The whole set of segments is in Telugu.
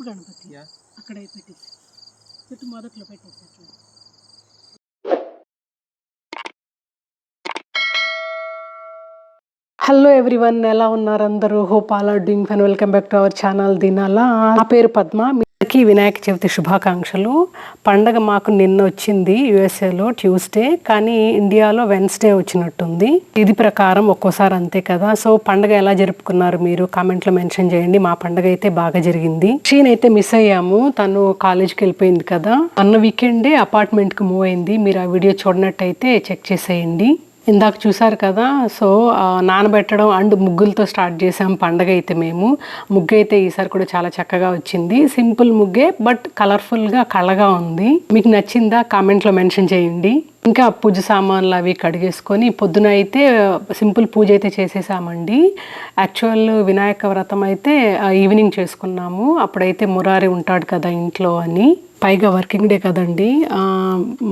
గణపతి అక్కడ పెట్టేసి చెట్టు మొదట్లో పెట్టేసి అట్లా. హలో ఎవ్రీవన్, ఎలా ఉన్నారు అందరూ? Hope all are doing fine. Welcome back to our channel Dinala. నా పేరు పద్మ. మీకి వినాయక చవితి శుభాకాంక్షలు. పండగ మాకు నిన్న వచ్చింది యుఎస్ఏలో ట్యూస్డే, కానీ ఇండియాలో వెన్స్డే వచ్చినట్టుంది. ఇది ప్రకారం ఒక్కోసారి అంతే కదా. సో పండగ ఎలా జరుపుకున్నారు మీరు కామెంట్లో మెన్షన్ చేయండి. మా పండగ అయితే బాగా జరిగింది. షీన్ అయితే మిస్ అయ్యాము, తను కాలేజ్కి వెళ్ళిపోయింది కదా. అన్న వీకెండే అపార్ట్మెంట్కి మూవ్ అయింది. మీరు ఆ వీడియో చూడనట్టయితే చెక్ చేసేయండి. ఇందాక చూసారు కదా. సో నానబెట్టడం అండ్ ముగ్గులతో స్టార్ట్ చేసాం పండగ అయితే. మేము ముగ్గు అయితే ఈసారి కూడా చాలా చక్కగా వచ్చింది. సింపుల్ ముగ్గే, బట్ కలర్ఫుల్గా కళగా ఉంది. మీకు నచ్చిందా కామెంట్లో మెన్షన్ చేయండి. ఇంకా పూజ సామాన్లు అవి కడిగేసుకొని పొద్దున అయితే సింపుల్ పూజ అయితే చేసేసామండి. యాక్చువల్ వినాయక వ్రతం అయితే ఈవినింగ్ చేసుకున్నాము. అప్పుడైతే మురారి ఉంటాడు కదా ఇంట్లో అని. పైగా వర్కింగ్ డే కదండి.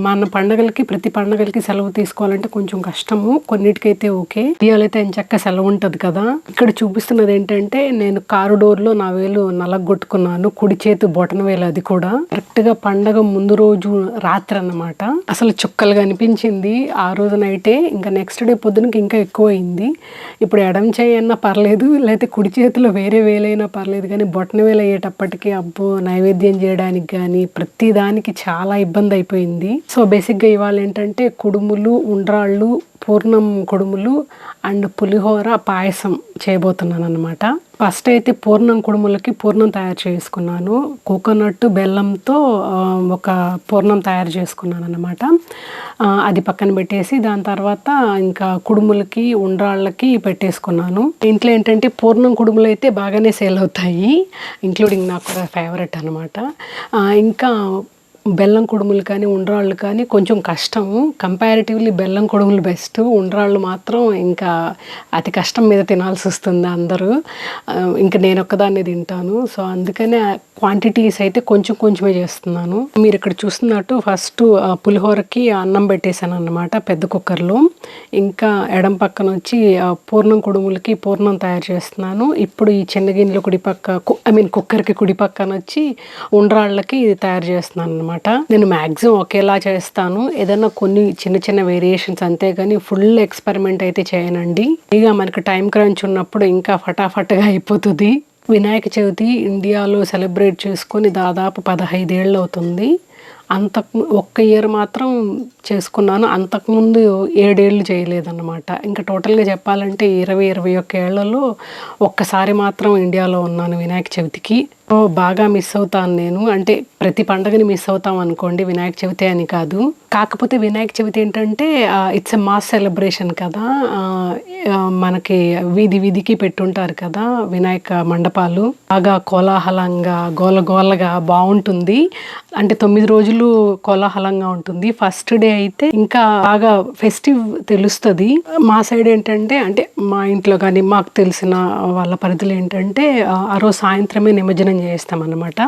మన పండగలకి ప్రతి పండగలకి సెలవు తీసుకోవాలంటే కొంచెం కష్టము. కొన్నిటికైతే ఓకే, ఇవాళైతే ఎంచక్క సెలవు ఉంటుంది కదా. ఇక్కడ చూపిస్తున్నది ఏంటంటే నేను కారు డోర్లో నా వేలు నలగొట్టుకున్నాను, కుడి చేతి బొటన వేలు. అది కూడా కరెక్ట్గా పండగ ముందు రోజు రాత్రి అన్నమాట. అసలు చుక్కలుగా అనిపించింది ఆ రోజు నైటే. ఇంకా నెక్స్ట్ డే పొద్దునకి ఇంకా ఎక్కువ అయింది. ఇప్పుడు ఎడం చేయి అన్నా పర్లేదు, లేకపోతే కుడి చేతిలో వేరే వేలైనా పర్లేదు, కానీ బొటన వేలు అయ్యేటప్పటికి అబ్బో నైవేద్యం చేయడానికి కానీ ప్రతి దానికి చాలా ఇబ్బంది అయిపోయింది. సో బేసిక్గా ఇవాళ ఏంటంటే కుడుములు, ఉండ్రాళ్ళు, పూర్ణం కుడుములు అండ్ పులిహోర పాయసం చేయబోతున్నాను అనమాట. ఫస్ట్ అయితే పూర్ణం కుడుములకి పూర్ణం తయారు చేసుకున్నాను. కోకోనట్ బెల్లంతో ఒక పూర్ణం తయారు చేసుకున్నాను అనమాట. అది పక్కన పెట్టేసి దాని తర్వాత ఇంకా కుడుములకి ఉండ్రాళ్ళకి పెట్టేసుకున్నాను. ఇంట్లో ఏంటంటే పూర్ణం కుడుములు అయితే బాగానే సేల్ అవుతాయి, ఇంక్లూడింగ్ నాకు కూడా ఫేవరెట్ అనమాట. ఇంకా బెల్లం కుడుములు కానీ ఉండ్రాళ్ళు కానీ కొంచెం కష్టము. కంపారిటివ్లీ బెల్లం కుడుములు బెస్ట్, ఉండ్రాళ్ళు మాత్రం ఇంకా అతి కష్టం మీద తినాల్సి వస్తుంది అందరూ. ఇంకా నేను ఒక్కదాన్ని తింటాను. సో అందుకనే క్వాంటిటీస్ అయితే కొంచెం కొంచెమే చేస్తున్నాను. మీరు ఇక్కడ చూస్తున్నట్టు ఫస్ట్ పులిహోరకి అన్నం పెట్టేశాను అన్నమాట పెద్ద కుక్కర్లో. ఇంకా ఎడం పక్కన వచ్చి పూర్ణం కుడుములకి పూర్ణం తయారు చేస్తున్నాను. ఇప్పుడు ఈ చిన్న గిన్నెలో కుక్కర్కి కుడి పక్కన వచ్చి ఉండ్రాళ్ళకి తయారు చేస్తున్నాను అనమాట. నేను మ్యాక్సిమం ఒకేలా చేస్తాను, ఏదైనా కొన్ని చిన్న చిన్న వేరియేషన్స్ అంతేగాని ఫుల్ ఎక్స్పెరిమెంట్ అయితే చేయనండి. ఇక మనకు టైం క్రంచ్ ఉన్నప్పుడు ఇంకా ఫటాఫట్గా అయిపోతుంది. వినాయక చవితి ఇండియాలో సెలబ్రేట్ చేసుకొని దాదాపు 15 ఏళ్ళు అవుతుంది. ఒక్క ఇయర్ మాత్రం చేసుకున్నాను, అంతకుముందు 7 ఏళ్ళు చేయలేదన్నమాట. ఇంకా టోటల్గా చెప్పాలంటే 20-21 ఏళ్లలో ఒక్కసారి మాత్రం ఇండియాలో ఉన్నాను వినాయక చవితికి. బాగా మిస్ అవుతాను నేను. అంటే ప్రతి పండుగని మిస్ అవుతాం అనుకోండి, వినాయక చవితి అని కాదు. కాకపోతే వినాయక చవితి ఏంటంటే ఇట్స్ ఎ మాస్ సెలబ్రేషన్ కదా. మనకి వీధి వీధికి పెట్టుంటారు కదా వినాయక మండపాలు. బాగా కోలాహలంగా గోలగోలగా బాగుంటుంది. అంటే 9 రోజులు కోలాహలంగా ఉంటుంది. ఫస్ట్ డే అయితే ఇంకా బాగా ఫెస్టివ్ తెలుస్తుంది. మా సైడ్ ఏంటంటే, అంటే మా ఇంట్లో కానీ మాకు తెలిసిన వాళ్ళ పరిధిలో ఏంటంటే ఆ రోజు సాయంత్రమే నిమజ్జనం చేస్తాం అన్నమాట.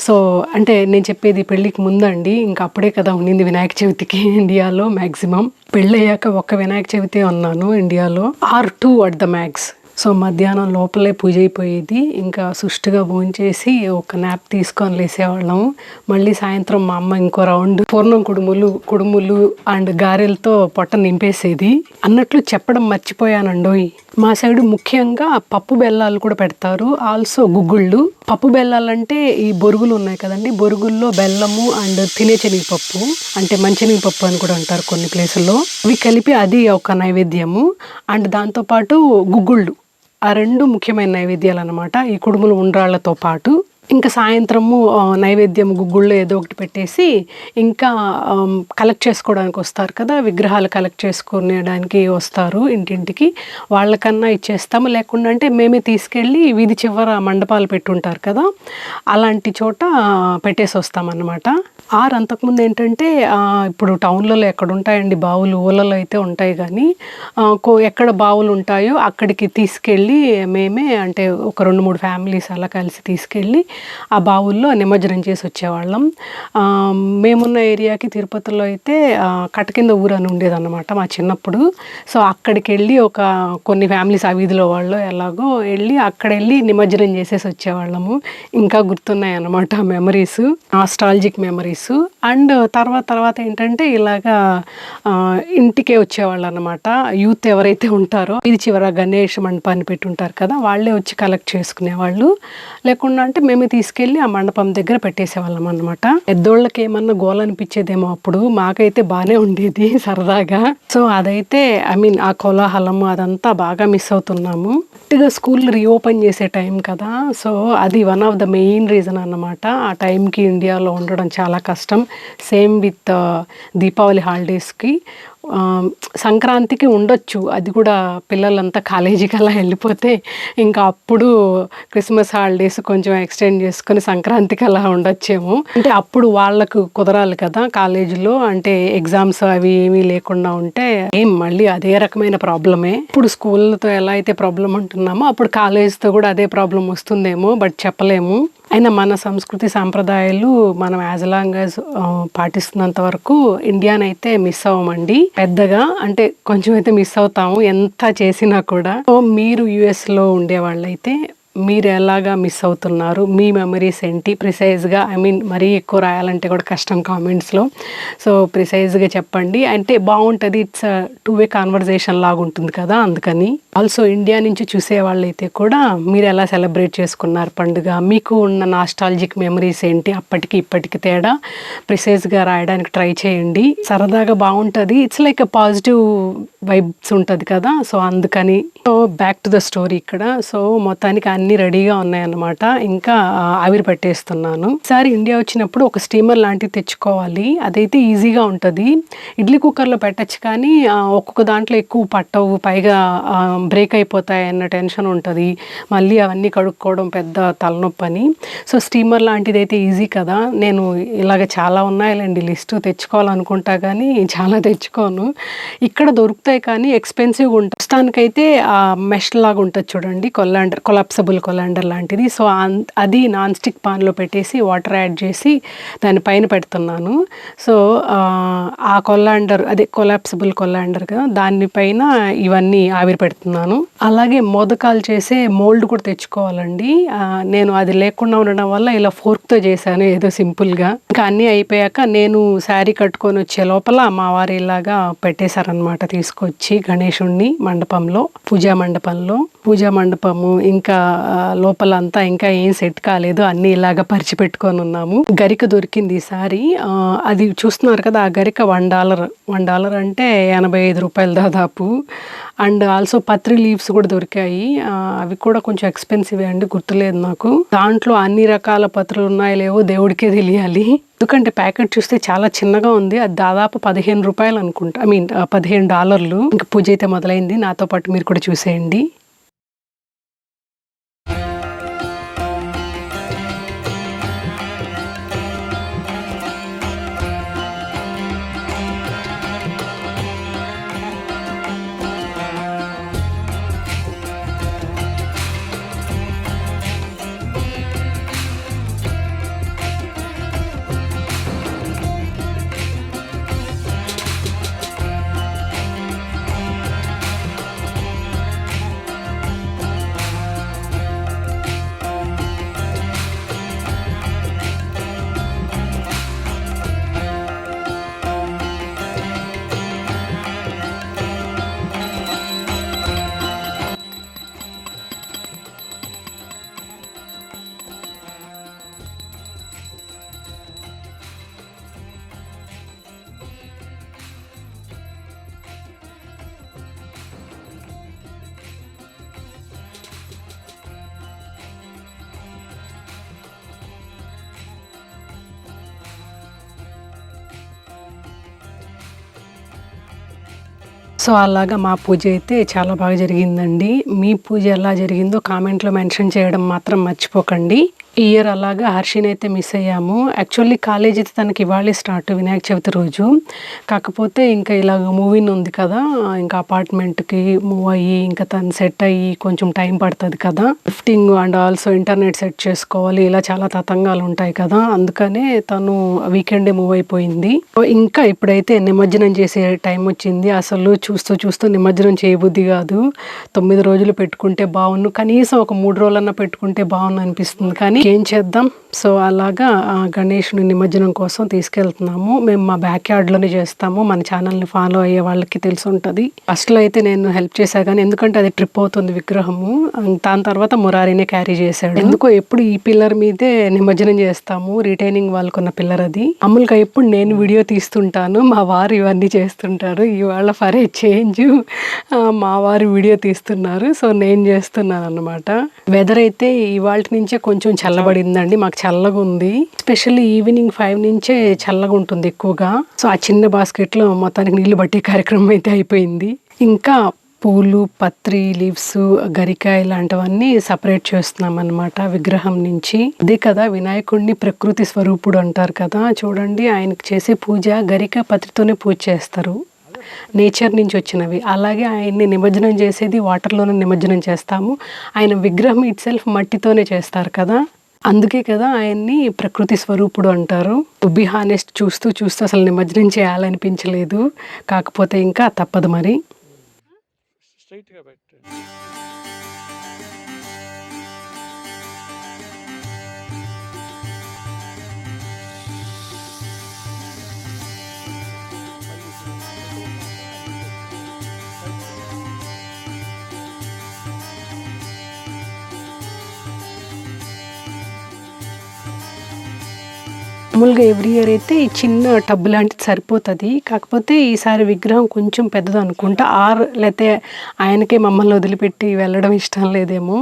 సో అంటే నేను చెప్పేది పెళ్ళికి ముందండి. ఇంకా అప్పుడే కదా ఉండింది వినాయక చవితికి ఇండియాలో మ్యాక్సిమం. పెళ్ళి అయ్యాక ఒక్క వినాయక చవితి ఉన్నాను ఇండియాలో, or 2 at the max. So మధ్యాహ్నం లోపలే పూజ అయిపోయేది. ఇంకా సుష్టిగా భోంచేసి ఒక నాప్ తీసుకొని లేసేవాళ్ళం. మళ్ళీ సాయంత్రం మా అమ్మ ఇంకో రౌండ్ పూర్ణం కుడుములు అండ్ గారెలతో పొట్ట నింపేసేది. అన్నట్లు చెప్పడం మర్చిపోయానండోయ్, మా సైడ్ ముఖ్యంగా పప్పు బెల్లాలు కూడా పెడతారు, ఆల్సో గుగ్గుళ్ళు. పప్పు బెల్లాలంటే ఈ బొరుగులు ఉన్నాయి కదండి, బొరుగుల్లో బెల్లము అండ్ తినే శనగపప్పు, అంటే మంచినగపప్పు అని కూడా అంటారు కొన్ని ప్లేసుల్లో. ఇవి కలిపి అది ఒక నైవేద్యము. అండ్ దాంతోపాటు గుగ్గుళ్ళు, ఆ 2 ముఖ్యమైన నైవేద్యాలు అనమాట ఈ కుడుములు ఉండ్రాళ్లతో పాటు. ఇంకా సాయంత్రము నైవేద్యం గుగ్గుళ్ళు ఏదో ఒకటి పెట్టేసి ఇంకా కలెక్ట్ చేసుకోవడానికి వస్తారు కదా, విగ్రహాలు కలెక్ట్ చేసుకునేడానికి వస్తారు ఇంటింటికి. వాళ్ళకన్నా ఇచ్చేస్తాము, లేకుండా అంటే మేమే తీసుకెళ్ళి వీధి చివర మండపాలు పెట్టుంటారు కదా, అలాంటి చోట పెట్టేసి వస్తామన్నమాట. అంతకుముందు ఏంటంటే ఇప్పుడు టౌన్లలో ఎక్కడ ఉంటాయండి బావులు, ఊళ్ళలో అయితే ఉంటాయి, కానీ ఎక్కడ బావులు ఉంటాయో అక్కడికి తీసుకెళ్ళి మేమే, అంటే ఒక 2-3 ఫ్యామిలీస్ అలా కలిసి తీసుకెళ్ళి ఆ బావుల్లో నిమజ్జనం చేసి వచ్చేవాళ్ళం. మేమున్న ఏరియాకి తిరుపతిలో అయితే కట్ట కింద ఊరు అని ఉండేదన్నమాట మా చిన్నప్పుడు. సో అక్కడికి వెళ్ళి కొన్ని ఫ్యామిలీస్ ఆ వీధిలో వాళ్ళు ఎలాగో వెళ్ళి అక్కడ వెళ్ళి నిమజ్జనం చేసేసి వచ్చేవాళ్ళము. ఇంకా గుర్తున్నాయి అన్నమాట మెమరీస్, నాస్టాలజిక్ మెమరీస్. అండ్ తర్వాత ఏంటంటే ఇలాగా ఇంటికే వచ్చేవాళ్ళు అనమాట. యూత్ ఎవరైతే ఉంటారో ఇది చివర గణేష్ మండపాన్ని పెట్టి ఉంటారు కదా, వాళ్ళే వచ్చి కలెక్ట్ చేసుకునేవాళ్ళు. లేకుండా అంటే మేము తీసుకెళ్ళి ఆ మండపం దగ్గర పెట్టేసేవాళ్ళం అనమాట. పెద్దోళ్ళకి ఏమన్నా గోల అనిపించేదేమో అప్పుడు, మాకైతే బాగానే ఉండేది సరదాగా. సో అదైతే ఆ కోలాహలం అదంతా బాగా మిస్ అవుతున్నాము. కరెక్ట్గా స్కూల్ రీఓపెన్ చేసే టైం కదా, సో అది one of the main reason అన్నమాట. ఆ టైంకి ఇండియాలో ఉండడం చాలా కష్టం. సేమ్ విత్ దీపావళి హాలిడేస్కి. సంక్రాంతికి ఉండొచ్చు, అది కూడా పిల్లలంతా కాలేజీకి అలా వెళ్ళిపోతే ఇంకా అప్పుడు క్రిస్మస్ హాలిడేస్ కొంచెం ఎక్స్టెండ్ చేసుకొని సంక్రాంతికి అలా ఉండొచ్చేమో. అంటే అప్పుడు వాళ్ళకు కుదరాలి కదా కాలేజీలో, అంటే ఎగ్జామ్స్ అవి ఏమీ లేకుండా ఉంటే మళ్ళీ అదే రకమైన ప్రాబ్లమే. ఇప్పుడు స్కూల్తో ఎలా అయితే ప్రాబ్లం అంటున్నామో అప్పుడు కాలేజ్తో కూడా అదే ప్రాబ్లం వస్తుందేమో, బట్ చెప్పలేము. అయినా మన సంస్కృతి సాంప్రదాయాలు మనం యాజ్ లాంగ్ యాజ్ పాటిస్తున్నంత వరకు ఇండియానైతే మిస్ అవ్వమండి పెద్దగా. అంటే కొంచెం అయితే మిస్ అవుతాము ఎంత చేసినా కూడా. సో మీరు యుఎస్లో ఉండేవాళ్ళైతే మీరు ఎలాగా మిస్ అవుతున్నారు, మీ మెమరీస్ ఏంటి ప్రిసైజ్గా, మరీ ఎక్కువ రాయాలంటే కూడా కష్టం కామెంట్స్లో. సో ప్రిసైజ్గా చెప్పండి, అంటే బాగుంటుంది. ఇట్స్ టూ-వే కాన్వర్జేషన్ లాగా ఉంటుంది కదా, అందుకని. ఆల్సో ఇండియా నుంచి చూసే వాళ్ళైతే కూడా మీరు ఎలా సెలబ్రేట్ చేసుకున్నారు పండుగ, మీకు ఉన్న నాస్టాలజిక్ మెమరీస్ ఏంటి, అప్పటికి ఇప్పటికి తేడా ప్రిసైజ్గా రాయడానికి ట్రై చేయండి. సరదాగా బాగుంటుంది. It's like a positive vibes ఉంటుంది కదా, సో అందుకని. So back to the story ఇక్కడ. సో మొత్తానికి అన్నీ రెడీగా ఉన్నాయన్నమాట. ఇంకా ఆవిరి పెట్టేస్తున్నాను. ఈసారి ఇండియా వచ్చినప్పుడు ఒక స్టీమర్ లాంటివి తెచ్చుకోవాలి, అదైతే ఈజీగా ఉంటుంది. ఇడ్లీ కుక్కర్లో పెట్టచ్చు కానీ ఒక్కొక్క దాంట్లో ఎక్కువ పట్టవు, పైగా బ్రేక్ అయిపోతాయి అన్న టెన్షన్ ఉంటుంది. మళ్ళీ అవన్నీ కడుక్కోవడం పెద్ద తలనొప్పి అని. సో స్టీమర్ లాంటిది అయితే ఈజీ కదా. నేను ఇలాగ చాలా ఉన్నాయిలేండి లిస్టు, తెచ్చుకోవాలనుకుంటా కానీ చాలా తెచ్చుకోను. ఇక్కడ దొరుకుతాయి కానీ ఎక్స్పెన్సివ్గా ఉంటుంది. ప్రస్తుతానికైతే మెష్ లాగా ఉంటుంది చూడండి, కొలాప్సబుల్ కొలాండర్ లాంటిది. సో అది నాన్ స్టిక్ పాన్లో పెట్టేసి వాటర్ యాడ్ చేసి దానిపైన పెడుతున్నాను. సో ఆ కొలాండర్, అదే కొలాప్సబుల్ కొలాండర్ కదా, దానిపైన ఇవన్నీ ఆవిరి పెడుతున్నాను. అలాగే మోదకాలు చేసే మోల్డ్ కూడా తెచ్చుకోవాలండి. నేను అది లేకుండా ఉండడం వల్ల ఇలా ఫోర్క్తో చేశాను ఏదో సింపుల్గా. ఇంకా అన్నీ అయిపోయాక నేను శారీ కట్టుకొని వచ్చే లోపల మా వారు ఇలాగా పెట్టేశారనమాట, తీసుకొచ్చి గణేశుణ్ణి మండపంలో, పూజా మండపము ఇంకా లోపల అంతా ఇంకా ఏం సెట్ కాలేదు, అన్నీ ఇలాగ పరిచి పెట్టుకొని ఉన్నాము. గరిక దొరికింది ఈసారి. అది చూస్తున్నారు కదా, ఆ గరిక $1 అంటే 85 రూపాయలు దాదాపు. అండ్ ఆల్సో పత్రి లీవ్స్ కూడా దొరికాయి, అవి కూడా కొంచెం ఎక్స్పెన్సివ్ అండి, గుర్తులేదు నాకు. దాంట్లో అన్ని రకాల పత్రులు ఉన్నాయో లేవో దేవుడికే తెలియాలి, ఎందుకంటే ప్యాకెట్ చూస్తే చాలా చిన్నగా ఉంది. అది దాదాపు 15 రూపాయలు అనుకుంటా, $15. ఇంకా పూజ అయితే మొదలైంది, నాతో పాటు మీరు కూడా చూసేయండి. సో అలాగా మా పూజ అయితే చాలా బాగా జరిగిందండి. మీ పూజ ఎలా జరిగిందో కామెంట్లో మెన్షన్ చేయడం మాత్రం మర్చిపోకండి. ఈ ఇయర్ అలాగా హర్షిని అయితే మిస్ అయ్యాము. యాక్చువల్లీ కాలేజ్ అయితే తనకి ఇవాళే స్టార్ట్ వినాయక చవితి రోజు. కాకపోతే ఇంకా ఇలాగ మూవీని ఉంది కదా, ఇంకా అపార్ట్మెంట్కి మూవ్ అయ్యి ఇంకా తను సెట్ అయ్యి కొంచెం టైం పడుతుంది కదా, lifting and also internet set చేసుకోవాలి, ఇలా చాలా తతంగాలు ఉంటాయి కదా, అందుకనే తను వీకెండే మూవ్ అయిపోయింది. ఇంకా ఇప్పుడైతే నిమజ్జనం చేసే టైం వచ్చింది. అసలు చూస్తూ చూస్తూ నిమజ్జనం చేయబుద్ధి కాదు. 9 రోజులు పెట్టుకుంటే బాగుండు, కనీసం ఒక 3 రోజులన్నా పెట్టుకుంటే బాగుండు అనిపిస్తుంది. కానీ ఏం చేద్దాం. సో అలాగా గణేష్ని నిమజ్జనం కోసం తీసుకెళ్తున్నాము. మేము మా బ్యాక్ యార్డ్లోనే చేస్తాము. మన ఛానల్ని ఫాలో అయ్యే వాళ్ళకి తెలిసి ఉంటుంది. ఫస్ట్లో అయితే నేను హెల్ప్ చేశా, కానీ ఎందుకంటే అది ట్రిప్ అవుతుంది విగ్రహము. దాని తర్వాత మురారినే క్యారీ చేశాడు. ఎందుకో ఎప్పుడు ఈ పిల్లర్ మీదే నిమజ్జనం చేస్తాము. రిటైనింగ్ వాళ్ళకున్న పిల్లర్ అది. మామూలుగా ఎప్పుడు నేను వీడియో తీస్తుంటాను, మా వారు ఇవన్నీ చేస్తుంటారు. ఇవాళ ఫర్ ఏ చేంజ్ మా వారు వీడియో తీస్తున్నారు. సో నేను చేస్తున్నాను అన్నమాట. వెదర్ అయితే ఇవాళ నుంచే కొంచెం చల్లబడిందండి. మాకు చల్లగా ఉంది. ఎస్పెషల్లీ ఈవినింగ్ 5 నుంచే చల్లగా ఉంటుంది ఎక్కువగా. సో ఆ చిన్న బాస్కెట్లో మొత్తానికి నీళ్లు పట్టే కార్యక్రమం అయితే అయిపోయింది. ఇంకా పూలు, పత్రి, లీవ్స్, గరికాయ ఇలాంటివన్నీ సపరేట్ చేస్తున్నాం అన్నమాట విగ్రహం నుంచి. అదే కదా వినాయకుడిని ప్రకృతి స్వరూపుడు అంటారు కదా. చూడండి, ఆయనకు చేసే పూజ గరిక పత్రితోనే పూజ చేస్తారు, నేచర్ నుంచి వచ్చినవి. అలాగే ఆయన్ని నిమజ్జనం చేసేది వాటర్లోనే నిమజ్జనం చేస్తాము. ఆయన విగ్రహం ఇట్ సెల్ఫ్ మట్టితోనే చేస్తారు కదా, అందుకే కదా ఆయన్ని ప్రకృతి స్వరూపుడు అంటారు. టు బి హానెస్ట్, చూస్తూ చూస్తూ అసలు నిమజ్జనం చేయాలనిపించలేదు. కాకపోతే ఇంకా తప్పదు మరి. మామూలుగా ఎవ్రీ ఇయర్ అయితే ఈ చిన్న టబ్ లాంటిది సరిపోతుంది. కాకపోతే ఈసారి విగ్రహం కొంచెం పెద్దది అనుకుంటా. లేకపోతే ఆయనకే మమ్మల్ని వదిలిపెట్టి వెళ్ళడం ఇష్టం లేదేమో,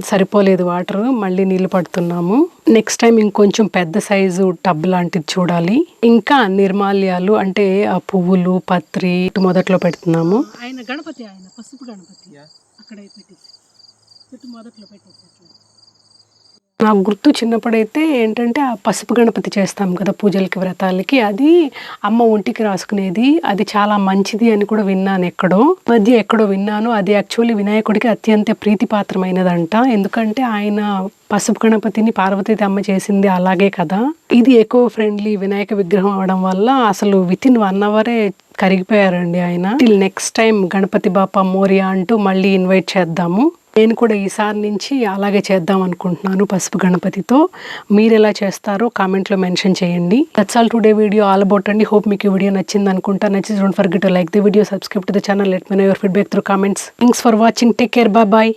సరిపోలేదు వాటర్, మళ్ళీ నీళ్ళు పడుతున్నాము. నెక్స్ట్ టైం ఇంకొంచెం పెద్ద సైజు టబ్ లాంటిది చూడాలి. ఇంకా నిర్మాల్యాలు అంటే పువ్వులు, పత్రి మొదట్లో పెడుతున్నాము. ఆయన గణపతి, ఆయన పసుపు గణపతి అక్కడ మొదట్లో పెట్టేసి. నాకు గుర్తు చిన్నప్పుడైతే ఏంటంటే ఆ పసుపు గణపతి చేస్తాం కదా పూజలకి, వ్రతాలకి, అది అమ్మ ఒంటికి రాసుకునేది. అది చాలా మంచిది అని కూడా విన్నాను ఎక్కడో విన్నాను. అది యాక్చువల్లీ వినాయకుడికి అత్యంత ప్రీతిపాత్రమైనదంట. ఎందుకంటే ఆయన పసుపు గణపతిని పార్వతీదేవి అమ్మ చేసింది అలాగే కదా. ఇది ఎకో ఫ్రెండ్లీ వినాయక విగ్రహం అవడం వల్ల అసలు వితిన్ 1 అవరే కరిగిపోయారండి ఆయన. Till next time Ganpati Bappa Morya అంటూ మళ్ళీ ఇన్వైట్ చేద్దాము. నేను కూడా ఈసారి నుంచి అలాగే చేద్దాం అనుకుంటున్నాను పసుపు గణపతితో. మీరు ఎలా చేస్తారో కామెంట్లో మెన్షన్ చేయండి. That's all today video all about అండి. హోప్ మీకు ఈ వీడియో నచ్చింది అనుకుంటా. నచ్చితే don't forget to like the video, subscribe to the channel, let me know your feedback through comments. Thanks for watching. Take care. Bye.